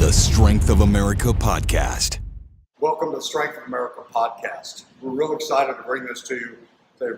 the Strength of America podcast. Welcome to the Strength of America podcast. We're real excited to bring this to you.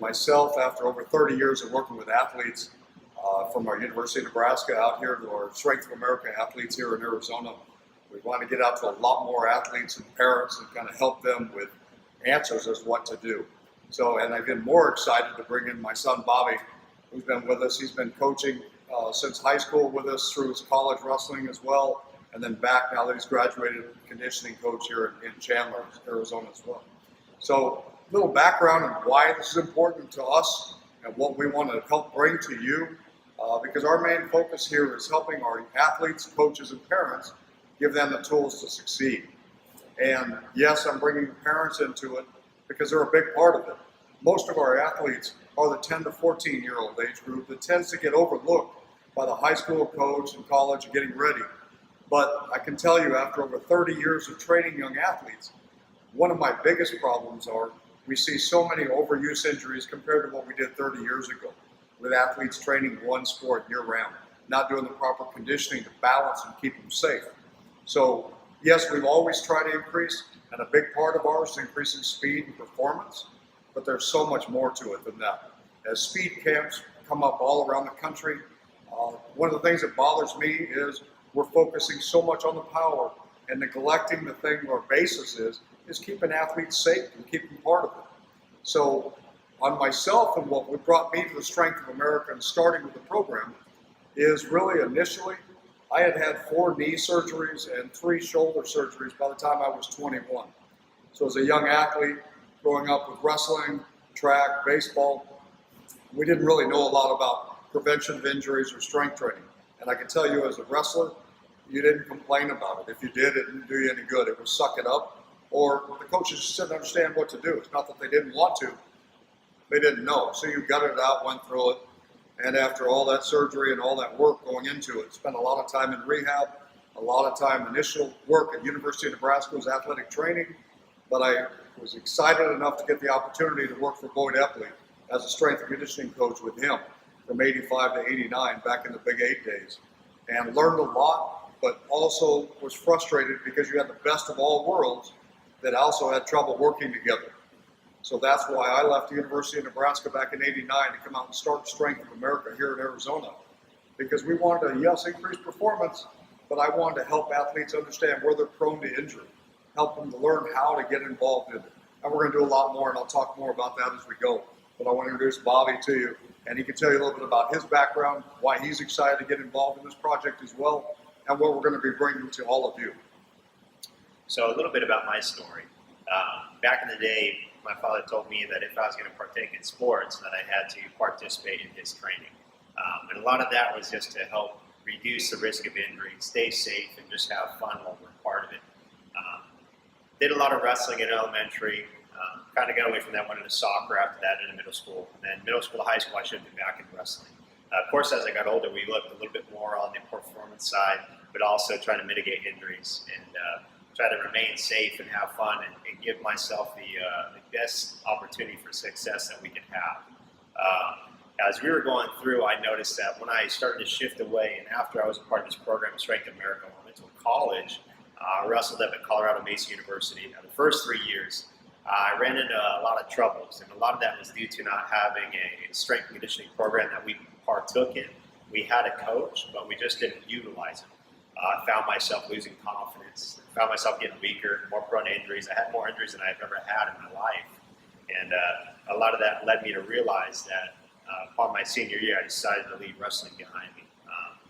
Myself, after over 30 years of working with athletes from our University of Nebraska out here to our Strength of America athletes here in Arizona, we want to get out to a lot more athletes and parents and kind of help them with answers as what to do. And I've been more excited to bring in my son Bobby, who's been with us. He's been coaching since high school with us through his college wrestling as well, and then back now that he's graduated conditioning coach here in Chandler, Arizona as well. So a little background on why this is important to us and what we want to help bring to you, because our main focus here is helping our athletes, coaches, and parents, give them the tools to succeed. And yes, I'm bringing parents into it because they're a big part of it. Most of our athletes are the 10 to 14-year-old age group that tends to get overlooked by the high school coach and college and getting ready. But I can tell you, after over 30 years of training young athletes, one of my biggest problems are we see so many overuse injuries compared to what we did 30 years ago with athletes training one sport year-round, not doing the proper conditioning to balance and keep them safe. So yes, we've always tried to increase, and a big part of ours is increasing speed and performance, but there's so much more to it than that. As speed camps come up all around the country, one of the things that bothers me is we're focusing so much on the power and neglecting the thing our basis is keeping athletes safe and keeping part of it. So on myself and what brought me to the Strength of America and starting with the program is really initially I had 4 knee surgeries and 3 shoulder surgeries by the time I was 21. So as a young athlete, growing up with wrestling, track, baseball, we didn't really know a lot about prevention of injuries or strength training. And I can tell you as a wrestler, you didn't complain about it. If you did, it didn't do you any good. It was suck it up, or the coaches just didn't understand what to do. It's not that they didn't want to, they didn't know. So you gutted it out, went through it, and after all that surgery and all that work going into it, spent a lot of time in rehab, a lot of time initial work at University of Nebraska was athletic training, but I was excited enough to get the opportunity to work for Boyd Epley as a strength and conditioning coach with him from 85 to 89 back in the Big 8 days, and learned a lot, but also was frustrated because you had the best of all worlds that also had trouble working together. So that's why I left the University of Nebraska back in 89 to come out and start Strength of America here in Arizona, because we wanted to, yes, increase performance, but I wanted to help athletes understand where they're prone to injury, help them to learn how to get involved in it. And we're going to do a lot more, and I'll talk more about that as we go. But I want to introduce Bobby to you, and he can tell you a little bit about his background, why he's excited to get involved in this project as well, and what we're going to be bringing to all of you. So a little bit about my story. Back in the day, my father told me that if I was going to partake in sports, that I had to participate in his training. And a lot of that was just to help reduce the risk of injury, stay safe, and just have fun while we're part of it. Did a lot of wrestling in elementary, kind of got away from that, went into soccer after that into middle school. And then middle school to high school, I should have been back in wrestling. Of course, as I got older, we looked a little bit more on the performance side, but also trying to mitigate injuries and try to remain safe and have fun and give myself the best opportunity for success that we can have. As we were going through, I noticed that when I started to shift away, and after I was a part of this program, Strength of America, when I went to college, I wrestled up at Colorado Mesa University. Now, the first 3 years, I ran into a lot of troubles, and a lot of that was due to not having a strength and conditioning program that we partook in. We had a coach, but we just didn't utilize him. I found myself losing confidence, found myself getting weaker, more prone to injuries. I had more injuries than I've ever had in my life. And a lot of that led me to realize that upon my senior year, I decided to leave wrestling behind me.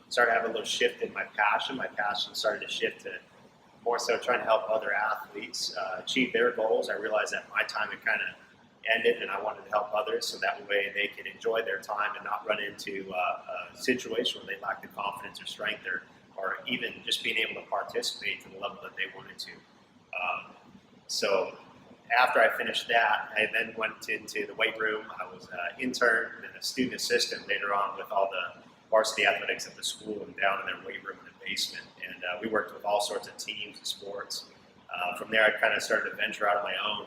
Started having a little shift in my passion. My passion started to shift to more so trying to help other athletes achieve their goals. I realized that my time had kind of ended, and I wanted to help others so that way they could enjoy their time and not run into a situation where they lack the confidence or strength or even just being able to participate to the level that they wanted to. So after I finished that, I then went into the weight room. I was an intern and a student assistant later on with all the varsity athletics at the school and down in their weight room in the basement. And we worked with all sorts of teams and sports. From there, I kind of started to venture out on my own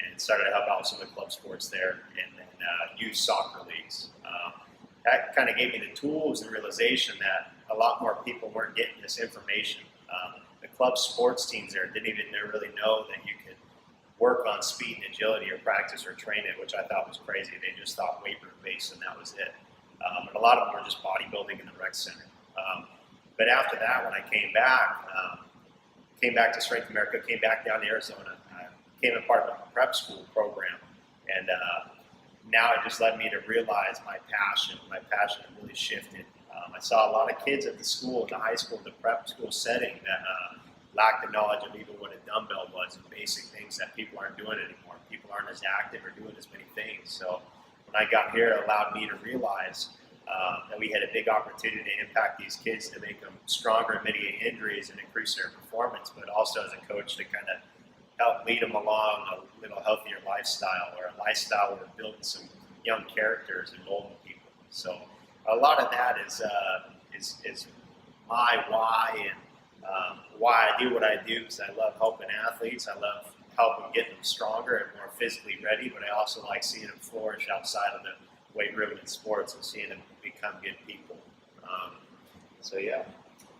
and started to help out with some of the club sports there and then youth soccer leagues. That kind of gave me the tools and realization that a lot more people weren't getting this information. The club sports teams there didn't even really know that you could work on speed and agility or practice or train it, which I thought was crazy. They just thought weight room based and that was it. And a lot of them were just bodybuilding in the rec center. But after that, when I came back to Strength America, came back down to Arizona, became a part of a prep school program, and now it just led me to realize my passion. My passion really shifted. I saw a lot of kids at the school, the high school, the prep school setting that lacked the knowledge of even what a dumbbell was and basic things that people aren't doing anymore. People aren't as active or doing as many things. So when I got here, it allowed me to realize that we had a big opportunity to impact these kids to make them stronger and mitigate injuries and increase their performance, but also as a coach to kind of help lead them along a little healthier lifestyle, or a lifestyle where we're building some young characters and molding people. So a lot of that is my why and why I do what I do, because I love helping athletes. I love helping get them stronger and more physically ready, but I also like seeing them flourish outside of the weight room and sports and seeing them become good people. Yeah.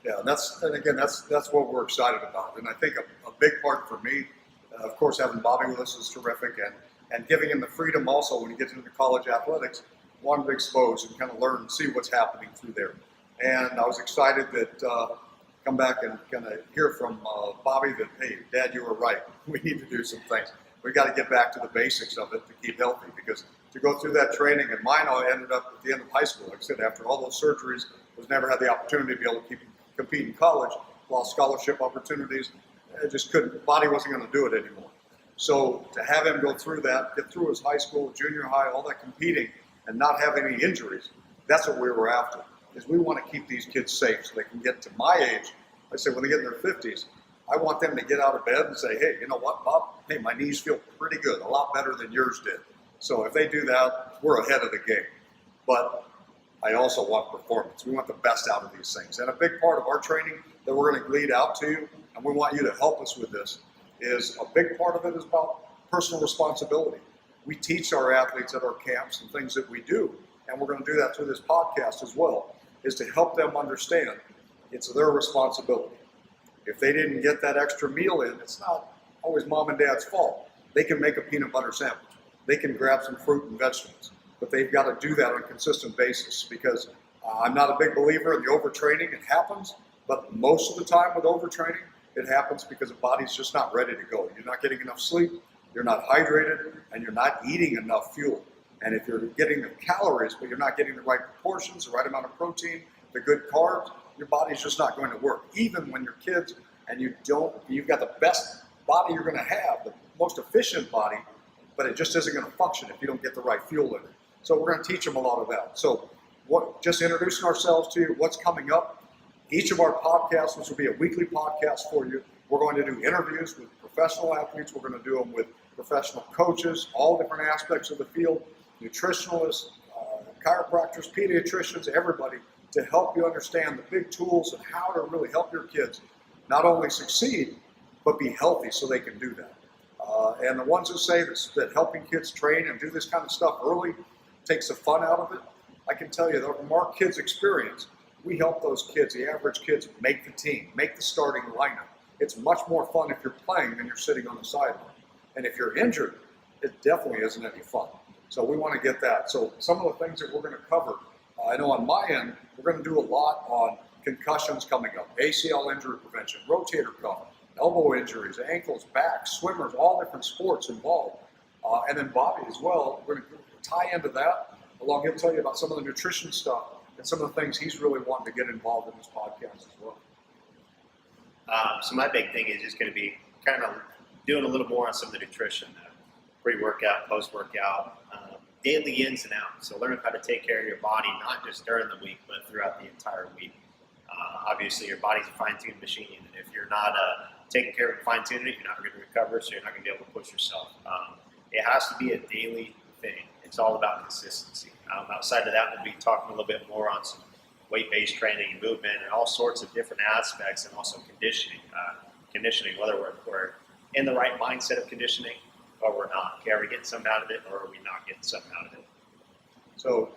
Yeah, and again, that's what we're excited about. And I think a big part for me, of course, having Bobby with us is terrific, and giving him the freedom also when he gets into college athletics, wanting to expose and kind of learn and see what's happening through there. And I was excited that come back and kind of hear from Bobby that, hey, Dad, you were right. We need to do some things. We got to get back to the basics of it to keep healthy, because to go through that training, and mine all ended up at the end of high school. Like I said, after all those surgeries, was never had the opportunity to be able to compete in college, lost scholarship opportunities. It just couldn't, body wasn't going to do it anymore. So to have him go through that, get through his high school, junior high, all that competing, and not have any injuries, that's what we were after. Is we want to keep these kids safe so they can get to my age. I say when they get in their 50s, I want them to get out of bed and say, hey, you know what, Bob? Hey, my knees feel pretty good, a lot better than yours did. So if they do that, we're ahead of the game. But I also want performance. We want the best out of these things. And a big part of our training that we're going to lead out to you, and we want you to help us with this, is a big part of it is about personal responsibility. We teach our athletes at our camps and things that we do, and we're going to do that through this podcast as well, is to help them understand it's their responsibility. If they didn't get that extra meal in, it's not always mom and dad's fault. They can make a peanut butter sandwich. They can grab some fruit and vegetables, but they've got to do that on a consistent basis, because I'm not a big believer in the overtraining. It happens, but most of the time with overtraining, it happens because the body's just not ready to go. You're not getting enough sleep, you're not hydrated, and you're not eating enough fuel. And if you're getting the calories, but you're not getting the right proportions, the right amount of protein, the good carbs, your body's just not going to work. Even when you're kids and you've got the best body you're going to have, the most efficient body, but it just isn't going to function if you don't get the right fuel in it. So we're going to teach them a lot of that. So just introducing ourselves to you, what's coming up. Each of our podcasts, which will be a weekly podcast for you, we're going to do interviews with professional athletes. We're going to do them with professional coaches, all different aspects of the field, nutritionalists, chiropractors, pediatricians, everybody, to help you understand the big tools and how to really help your kids not only succeed, but be healthy so they can do that. And the ones who say that helping kids train and do this kind of stuff early takes the fun out of it, I can tell you that from our kids' experience, we help those kids, the average kids, make the team, make the starting lineup. It's much more fun if you're playing than you're sitting on the sideline. And if you're injured, it definitely isn't any fun. So we want to get that. So some of the things that we're going to cover, I know on my end, we're going to do a lot on concussions coming up, ACL injury prevention, rotator cuff, elbow injuries, ankles, backs, swimmers, all different sports involved. And then Bobby as well, we're going to tie into that. Along, he'll tell you about some of the nutrition stuff and some of the things he's really wanting to get involved in this podcast as well. So my big thing is just going to be kind of doing a little more on some of the nutrition, pre-workout, post-workout, daily ins and outs. So learn how to take care of your body, not just during the week, but throughout the entire week. Obviously, your body's a fine-tuned machine, and if you're not taking care of it, fine-tuning it, you're not going to recover, so you're not going to be able to push yourself. It has to be a daily thing. It's all about consistency. Outside of that, we'll be talking a little bit more on some weight-based training and movement and all sorts of different aspects, and also conditioning. Whether we're in the right mindset of conditioning or we're not. Are we getting something out of it, or are we not getting something out of it? So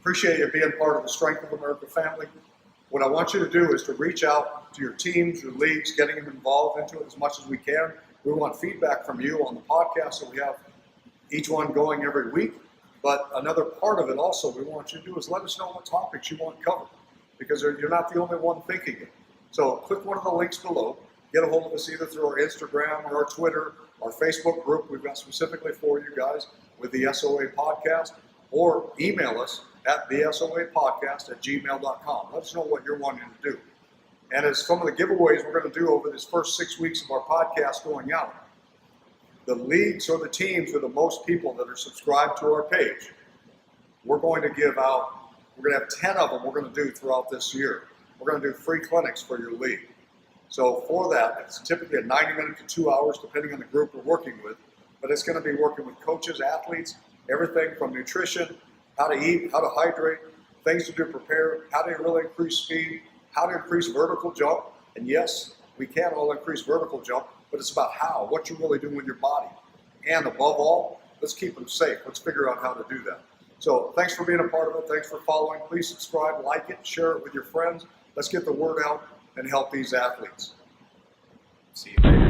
appreciate you being part of the Strength of America family. What I want you to do is to reach out to your teams, your leagues, getting them involved into it as much as we can. We want feedback from you on the podcast, so we have each one going every week. But another part of it also we want you to do is let us know what topics you want covered, because you're not the only one thinking it. So click one of the links below. Get a hold of us either through our Instagram or our Twitter, our Facebook group we've got specifically for you guys with the SOA Podcast, or email us at TheSOApodcast@gmail.com. Let us know what you're wanting to do. And as some of the giveaways we're going to do over this first 6 weeks of our podcast going out, the leagues or the teams with the most people that are subscribed to our page, we're going to give out, we're going to have 10 of them we're going to do throughout this year. We're going to do free clinics for your league. So for that, it's typically a 90-minute to 2 hours, depending on the group we're working with. But it's going to be working with coaches, athletes, everything from nutrition, how to eat, how to hydrate, things to do prepare, how to really increase speed, how to increase vertical jump. And yes, we can all increase vertical jump, but it's about how, what you really do with your body. And above all, let's keep them safe. Let's figure out how to do that. So thanks for being a part of it. Thanks for following. Please subscribe, like it, share it with your friends. Let's get the word out and help these athletes. See you later.